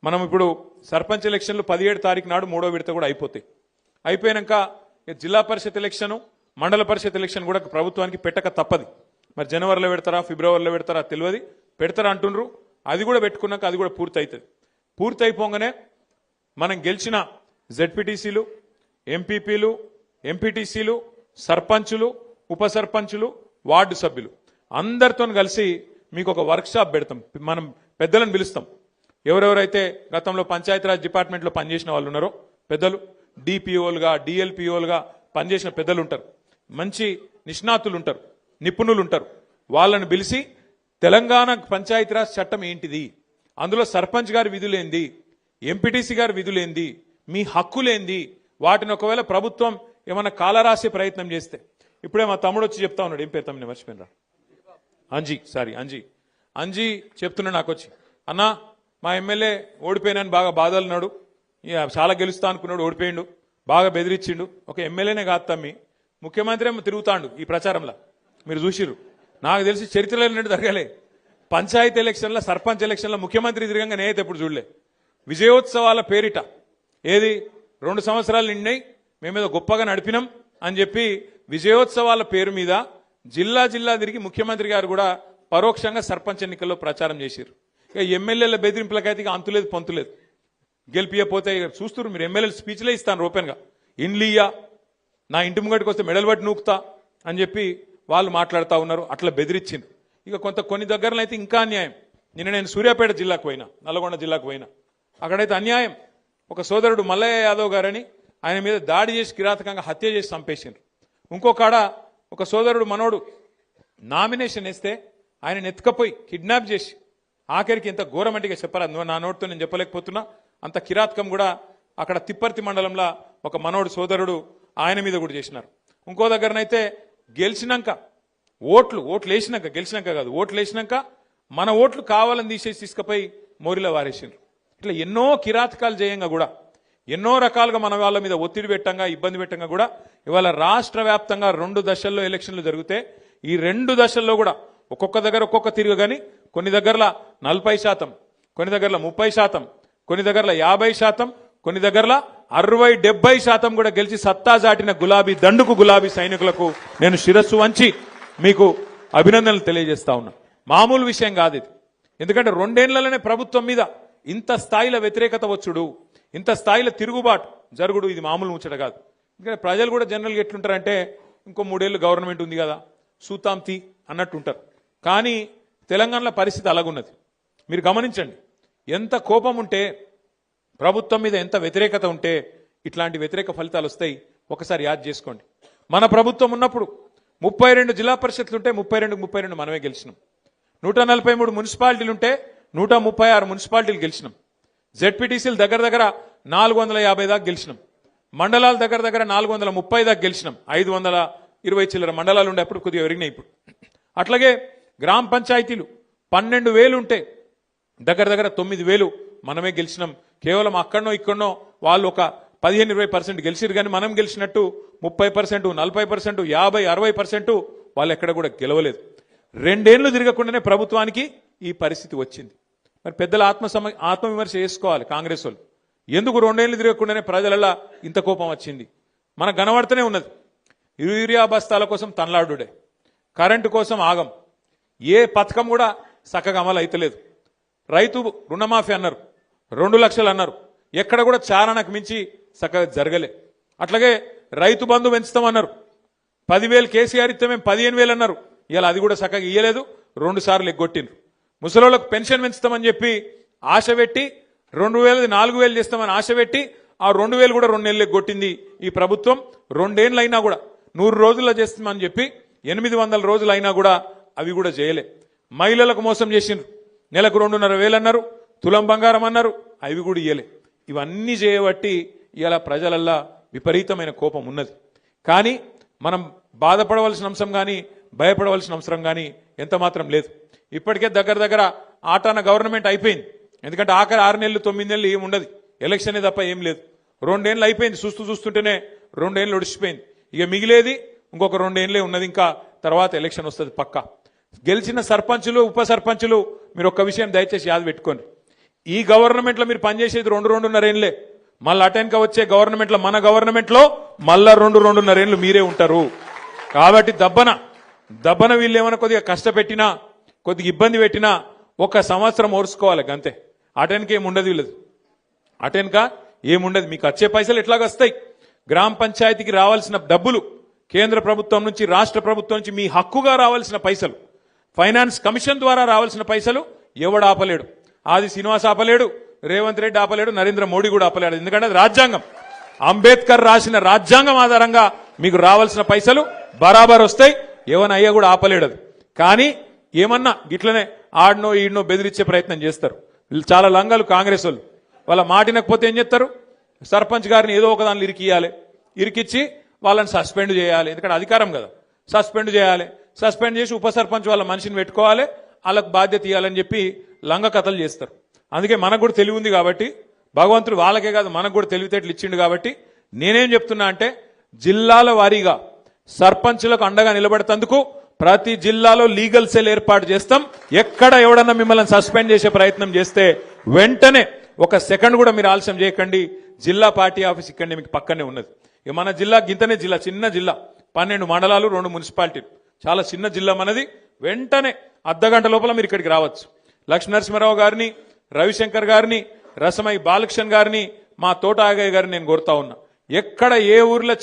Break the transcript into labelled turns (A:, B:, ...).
A: మనం ఇప్పుడు సర్పంచ్ ఎలక్షన్లు 17 తారీఖు నాడు 3వ విడత కూడా అయిపోతాయి. అయిపోయాక జిల్లా పరిషత్ ఎలక్షన్, మండల పరిషత్ ఎలక్షన్ కూడా ప్రభుత్వానికి పెట్టక తప్పది. మరి జనవరిలో పెడతారా, ఫిబ్రవరిలో పెడతారా తెలియదు, పెడతారా అంటున్నారు. అది కూడా పెట్టుకున్నాక అది కూడా పూర్తి అవుతుంది. పూర్తి అయిపోగానే మనం గెలిచిన జెడ్పీటీసీలు, ఎంపీపీలు, ఎంపీటీసీలు, సర్పంచులు, ఉప సర్పంచులు, వార్డు సభ్యులు అందరితో కలిసి మీకు ఒక వర్క్షాప్ పెడతాం. మనం పెద్దలను పిలుస్తాం. ఎవరెవరైతే గతంలో పంచాయతీరాజ్ డిపార్ట్మెంట్లో పనిచేసిన వాళ్ళు ఉన్నారో పెద్దలు, డిపిఓలుగా, డిఎల్పిఓలుగా పనిచేసిన పెద్దలు ఉంటారు, మంచి నిష్ణాతులు ఉంటారు, నిపుణులు ఉంటారు. వాళ్ళని పిలిచి తెలంగాణ పంచాయతీరాజ్ చట్టం ఏంటిది, అందులో సర్పంచ్ గారి విధులేంది, ఎంపీటీసీ గారి విధులేంది, మీ హక్కులేంది, వాటిని ఒకవేళ ప్రభుత్వం ఏమైనా కాలరాసే ప్రయత్నం చేస్తే, ఇప్పుడే మా తమ్ముడు వచ్చి చెప్తా ఉన్నాడు, ఏం పేరు తమ్ముని మర్చిపోయినరా, అంజీ చెప్తున్నా నాకు వచ్చి, అన్నా మా ఎమ్మెల్యే ఓడిపోయినాను బాగా బాధలున్నాడు, చాలా గెలుస్తా అనుకున్నాడు, ఓడిపోయిండు, బాగా బెదిరించిండు. ఒక ఎమ్మెల్యేనే కాదు తమ్మి, ముఖ్యమంత్రి ఏమో తిరుగుతాండు ఈ ప్రచారంలో, మీరు చూసిర్రు. నాకు తెలిసి చరిత్రలో ఏంటంటే జరగలే. పంచాయతీ ఎలక్షన్ల, సర్పంచ్ ఎలక్షన్ల ముఖ్యమంత్రి తిరగంగా నేనైతే ఎప్పుడు చూడలే. విజయోత్సవాల పేరిట ఏది 2 సంవత్సరాలు నిండినాయి, మేమేదో గొప్పగా నడిపినాం అని చెప్పి విజయోత్సవాల పేరు మీద జిల్లా తిరిగి ముఖ్యమంత్రి గారు కూడా పరోక్షంగా సర్పంచ్ ఎన్నికల్లో ప్రచారం చేశారు. ఇక ఎమ్మెల్యేల బెదిరింపులకైతే ఇక అంతులేదు పొంతులేదు. గెలిపియపోతే చూస్తున్నారు మీరు, ఎమ్మెల్యేలు స్పీచ్లే ఇస్తాను ఓపెన్గా, ఇండ్లియా నా ఇంటి ముంగడికి వస్తే మెడల్ బట్టి నూకుతా అని చెప్పి వాళ్ళు మాట్లాడుతూ ఉన్నారు. అట్లా బెదిరించింది. ఇక కొన్ని దగ్గరలో అయితే ఇంకా అన్యాయం. నిన్న నేను సూర్యాపేట జిల్లాకు పోయినా, నల్గొండ జిల్లాకు పోయినా, అక్కడైతే అన్యాయం. ఒక సోదరుడు మల్లయ్య యాదవ్ గారని ఆయన మీద దాడి చేసి కిరాతకంగా హత్య చేసి చంపేసిండ్రు. ఇంకొకాడ ఒక సోదరుడు మనోడు నామినేషన్ వేస్తే ఆయన ఎత్తుకపోయి కిడ్నాప్ చేసి, ఆఖరికి ఎంత ఘోరమంటిగా చెప్పరా, నా నోటితో నేను చెప్పలేకపోతున్నా, అంత కిరాతకం కూడా అక్కడ తిప్పర్తి మండలంలో ఒక మనోడు సోదరుడు ఆయన మీద కూడా చేసినారు. ఇంకో దగ్గరనైతే గెలిచినాక ఓట్లు వేసినాక, గెలిచినాక కాదు, ఓట్లు వేసినాక మన ఓట్లు కావాలని తీసేసి తీసుకుపోయి మోరిలో వారేసిండ్రు. ఇట్లా ఎన్నో కిరాతకాలు చేయంగా కూడా, ఎన్నో రకాలుగా మన వాళ్ళ మీద ఒత్తిడి పెట్టంగా, ఇబ్బంది పెట్టంగా కూడా ఇవాళ రాష్ట్ర వ్యాప్తంగా 2 దశల్లో ఎలక్షన్లు జరిగితే, ఈ 2 దశల్లో కూడా ఒక్కొక్క దగ్గర ఒక్కొక్క తిరుగు, కానీ కొన్ని దగ్గరలో 40%, కొన్ని దగ్గరలో 30%, కొన్ని దగ్గరలో 50%, కొన్ని దగ్గరలో 60-70% కూడా గెలిచి సత్తా చాటిన గులాబీ దండుకు, గులాబీ సైనికులకు నేను శిరస్సు వంచి మీకు అభినందనలు తెలియజేస్తా ఉన్నా. మామూలు విషయం కాదు ఇది. ఎందుకంటే 2 ఏళ్లలోనే ప్రభుత్వం మీద ఇంత స్థాయిలో వ్యతిరేకత వచ్చుడు, ఇంత స్థాయిలో తిరుగుబాటు జరుగుడు, ఇది మామూలు ముచ్చట కాదు. ఎందుకంటే ప్రజలు కూడా జనరల్గా ఎట్లుంటారంటే, ఇంకో 3 ఏళ్ళు గవర్నమెంట్ ఉంది కదా సూతాంతి అన్నట్టు ఉంటారు. కానీ తెలంగాణలో పరిస్థితి అలాగున్నది. మీరు గమనించండి, ఎంత కోపం ఉంటే, ప్రభుత్వం మీద ఎంత వ్యతిరేకత ఉంటే ఇట్లాంటి వ్యతిరేక ఫలితాలు వస్తాయి. ఒకసారి యాద్ చేసుకోండి. మన ప్రభుత్వం ఉన్నప్పుడు 32 జిల్లా పరిషత్లు ఉంటే 32 మనమే గెలిచినాం. 143 మున్సిపాలిటీలు ఉంటే 136 మున్సిపాలిటీలు గెలిచినాం. జెడ్పీటీసీలు దగ్గర 450 దాకా గెలిచినాం. మండలాలు దగ్గర 430 దాకా గెలిచినాం. 520 చిల్లర మండలాలు ఉండే అప్పుడు కొద్దిగా పెరిగినాయి ఇప్పుడు. అట్లాగే గ్రామ పంచాయతీలు 12,000 ఉంటే దగ్గర 9,000 మనమే గెలిచినాం. కేవలం అక్కడనో ఇక్కడనో వాళ్ళు ఒక 15-20% గెలిచిరు, కానీ మనం గెలిచినట్టు 30%, 40%, 50-60% వాళ్ళు ఎక్కడ కూడా గెలవలేదు. 2 ఏళ్లు తిరగకుండానే ప్రభుత్వానికి ఈ పరిస్థితి వచ్చింది. మరి పెద్దల ఆత్మవిమర్శ చేసుకోవాలి కాంగ్రెస్ వాళ్ళు. ఎందుకు 2 ఏళ్లు తిరగకుండానే ప్రజలలా ఇంత కోపం వచ్చింది? మనకు కనబడుతూనే ఉన్నది. యూరియా బస్తాల కోసం తనలాడుడే, కరెంటు కోసం ఆగం, ఏ పథకం కూడా చక్కగా అమలు అయితలేదు. రైతు రుణమాఫీ అన్నారు, 2 లక్షలు అన్నారు, ఎక్కడ కూడా చారణకు మించి చక్కగా జరగలే. అట్లాగే రైతు బంధు పెంచుతామన్నారు, 10,000 కేసీఆర్ ఇస్తే మేము 15,000 అన్నారు, ఇలా అది కూడా చక్కగా ఇయ్యలేదు, 2 సార్లు ఎగ్గొట్టిండ్రు. ముసలోళ్ళకు పెన్షన్ పెంచుతామని చెప్పి ఆశ పెట్టి 2,000 4,000 చేస్తామని ఆశ పెట్టి ఆ 2,000 కూడా 2 నెలలు ఎగ్గొట్టింది ఈ ప్రభుత్వం. 2 ఏళ్ళు అయినా కూడా 100 రోజుల్లో చేస్తామని చెప్పి 800 రోజులు అయినా కూడా అవి కూడా చేయలే. మహిళలకు మోసం చేసిండ్రు, నెలకు 2,500 అన్నారు, తులం బంగారం అన్నారు, అవి కూడా ఇయ్యలే. ఇవన్నీ చేయబట్టి ఇలా ప్రజలల్లా విపరీతమైన కోపం ఉన్నది. కానీ మనం బాధపడవలసిన అంశం కానీ భయపడవలసిన అవసరం కానీ ఎంత మాత్రం లేదు. ఇప్పటికే దగ్గర ఆటాన గవర్నమెంట్ అయిపోయింది. ఎందుకంటే ఆఖరి 6 నెలలు 9 నెలలు ఏమి ఉండదు, ఎలక్షనే తప్ప ఏం లేదు. 2 ఏళ్ళు అయిపోయింది, చూస్తుంటేనే 2 ఏళ్ళు ఒడిచిపోయింది. ఇక మిగిలేది ఇంకొక 2 ఏళ్ళే ఉన్నది, ఇంకా తర్వాత ఎలక్షన్ వస్తుంది పక్కా. గెలిచిన సర్పంచులు ఉప సర్పంచులు మీరు ఒక్క విషయం దయచేసి యాద పెట్టుకోండి. ఈ గవర్నమెంట్లో మీరు పనిచేసేది 2-2.5 ఏళ్ళే. మళ్ళీ అటెన్క వచ్చే గవర్నమెంట్లో మన గవర్నమెంట్లో మళ్ళా 2-2.5 ఏళ్ళు మీరే ఉంటారు. కాబట్టి దబ్బన వీళ్ళు ఏమైనా కొద్దిగా కష్టపెట్టినా కొద్దిగా ఇబ్బంది పెట్టినా 1 సంవత్సరం ఓర్చుకోవాలి అంతే. అటెన్క ఏముండదు వీళ్ళది, అటెన్క ఏముండదు. మీకు వచ్చే పైసలు ఎట్లాగొస్తాయి? గ్రామ పంచాయతీకి రావాల్సిన డబ్బులు కేంద్ర ప్రభుత్వం నుంచి రాష్ట్ర ప్రభుత్వం నుంచి మీ హక్కుగా రావాల్సిన పైసలు, ఫైనాన్స్ కమిషన్ ద్వారా రావాల్సిన పైసలు ఎవడు ఆపలేడు. ఆది శ్రీనివాస్ ఆపలేడు, రేవంత్ రెడ్డి ఆపలేడు, నరేంద్ర మోడీ కూడా ఆపలేడు. ఎందుకంటే అది రాజ్యాంగం. అంబేద్కర్ రాసిన రాజ్యాంగం ఆధారంగా మీకు రావాల్సిన పైసలు బరాబర్ వస్తాయి. ఎవరిని అయ్యా కూడా ఆపలేడు అది. కానీ ఏమన్నా గిట్లనే ఆడనో ఈడనో బెదిరించే ప్రయత్నం చేస్తారు. వీళ్ళు చాలా లంగాలు కాంగ్రెస్ వాళ్ళు. వాళ్ళ మాటినకపోతే ఏం చేస్తారు? సర్పంచ్ గారిని ఏదో ఒక దానిలో ఇరికియాలి, ఇరికిచ్చి వాళ్ళని సస్పెండ్ చేయాలి. ఎందుకంటే అధికారం కదా, సస్పెండ్ చేయాలి. సస్పెండ్ చేసి ఉప సర్పంచ్ వాళ్ళ మనిషిని పెట్టుకోవాలి, వాళ్ళకు బాధ్యత ఇవ్వాలని చెప్పి లంగ కథలు చేస్తారు. అందుకే మనకు కూడా తెలివి ఉంది కాబట్టి, భగవంతుడు వాళ్ళకే కాదు మనకు కూడా తెలివితేటలు ఇచ్చిండు కాబట్టి నేనేం చెప్తున్నా అంటే, జిల్లాల వారీగా సర్పంచులకు అండగా నిలబడేందుకు ప్రతి జిల్లాలో లీగల్ సెల్ ఏర్పాటు చేస్తాం. ఎక్కడ ఎవడన్నా మిమ్మల్ని సస్పెండ్ చేసే ప్రయత్నం చేస్తే వెంటనే 1 సెకండ్ కూడా మీరు ఆలస్యం చేయకండి. జిల్లా పార్టీ ఆఫీస్ ఇక్కడనే మీకు పక్కనే ఉన్నది. మన జిల్లా గింతనే జిల్లా, చిన్న జిల్లా, 12 మండలాలు, 2 మున్సిపాలిటీలు, చాలా చిన్న జిల్లా మనది. వెంటనే అర్ధగంట లోపల మీరు ఇక్కడికి రావచ్చు. లక్ష్మీనరసింహారావు గారిని, రవిశంకర్ గారిని, రసమై బాలకృష్ణ గారిని, మా తోట ఆగయ్య గారిని నేను కోరుతా ఉన్నా. ఎక్కడ ఏ ఊర్లో